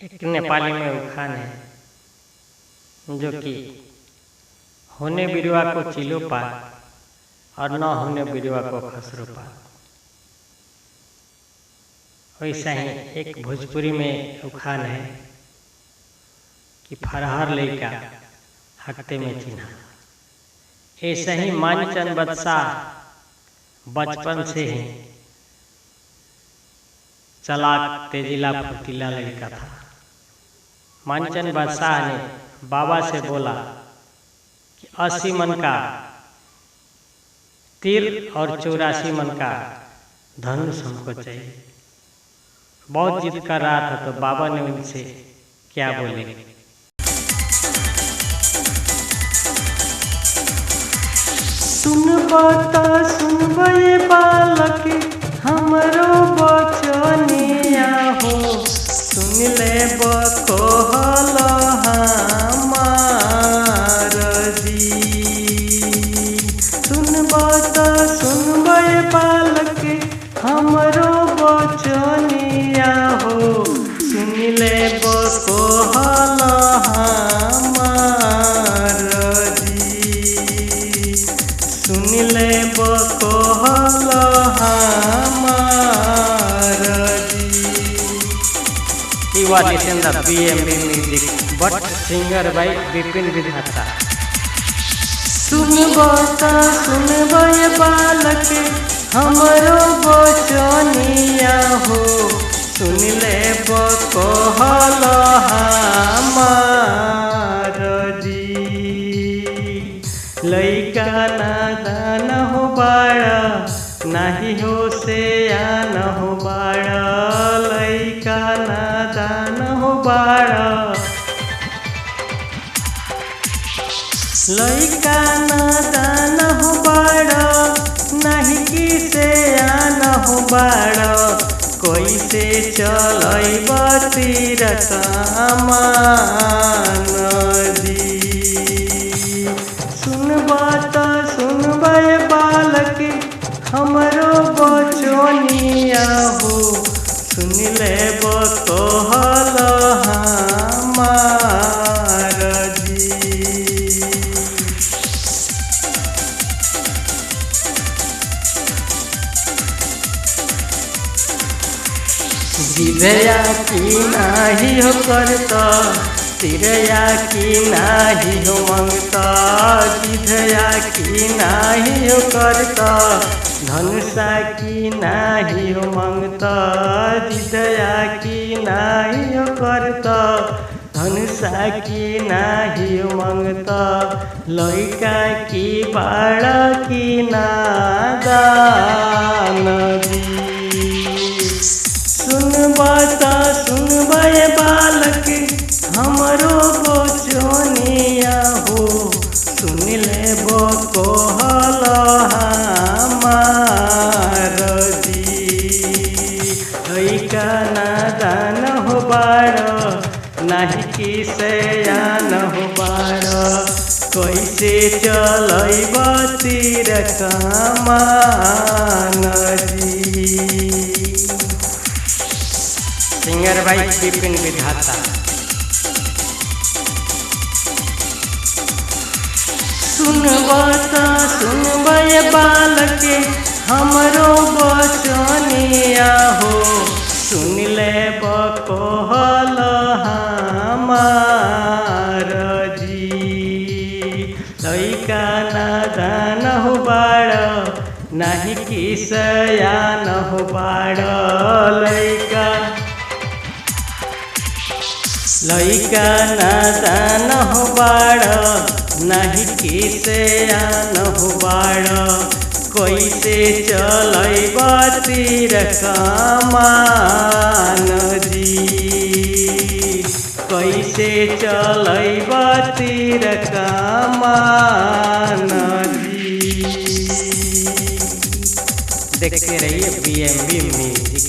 एक नेपाली में उखान है जो कि होने बिरुवा को चिलो पात और न होने बिरुवा को खसरो पात। वैसा ही एक भोजपुरी में उखान है कि फरहर लइका हकते में चिन्हा। ऐसा ही मानचंद बादशाह बचपन से ही चालाक तेजीला फुर्तीला लड़का था। मानचंद बादशाह ने बाबा से बोला कि 80 मन का तीर और 84 मन का धनुष हमको चाहिए। बहुत जिद कर रहा था तो बाबा ने उनसे क्या बोले, सुन बता सुनबे बालक हमरो बचनिया हो, सुन ले कहल हमार जी। सुन बता सुनबे बालक हमरो बचनिया हो, सुन ले कहल हमार जी। सुन ले कहल हमार जी। You are listening the BMB music, but singer by Bipin Vidhata. सुन बता सुनबे बालक हमरो बचनिया हो, सुन ले कहल हमार जी। लइका नादान हो बाड़ा नाही हो सयान हो बाड़ा, लइका नादान हो बाड़ा, लइका नादान हो बाड़ा नहीं कि सयान हो बाड़ा। कैसे चलैब तीर कमान जी। सुनबा त सुनबे बालक हमरो बचनिया हो, सुन ले कहल हमार जी। जिधया की नाही हो करता, तिरया की नाही हो मंगता, जिधया की नाही हो करता, धनुषा की नाही हो मंगता, जिधया की नाही हो करता, धनुषा की नाही हो मंगता, लइका की बाड़ा की नादान जी। सुन बता सुनबे बालक हमरो बचनिया हो, सुन ले कहल हमार जी। लइका नादान हो बाड़ा नाही कि सयान हो बाड़ा, कैसे चलैब तीर कमान जी। Singer by Bipin Vidhata. सुन बता सुनबे बालक हमरो बचनिया हो, सुन ले कहल हमार जी। लइका नादान हो बाड़ा नाही कि सयान हो बाड़ा, लइका नादान हो बाड़ा नाही कि सयान हो बाड़ा। कैसे चलैब तीर कमान जी, कैसे चलैब तीर कमान जी। देखते रहिए BMB म्यूजिक।